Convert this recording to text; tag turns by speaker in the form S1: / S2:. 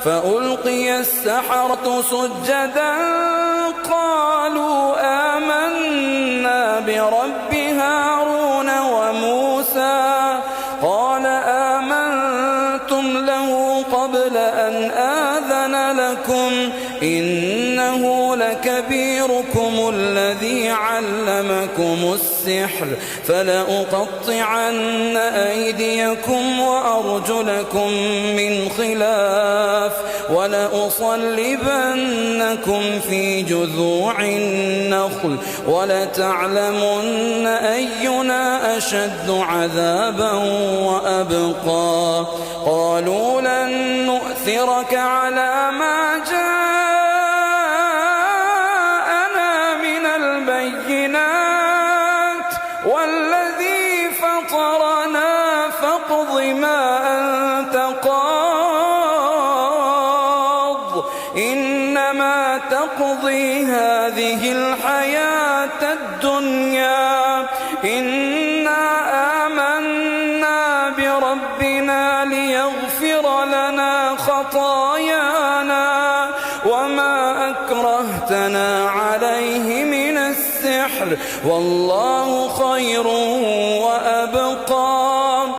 S1: فألقي السحرة سجدا قالوا آمنا برب هارون وموسى قال آمنتم له قبل أن آذن لكم إنه لكبيركم الذي علمكم السحر فلأقطعن أيديكم وأرجلكم من خلاف ولأصلبنكم في جذوع النخل ولتعلمن أينا أشد عذابا وأبقى قالوا لن نؤثرك على ما جاءنا من البينات والذي فطرنا فاقض ما أنت قاض إنما تقضي هذه الحياة الدنيا إنا آمنا بربنا ليغفر لنا خطايانا وما أكرهتنا عليه من السحر والله خير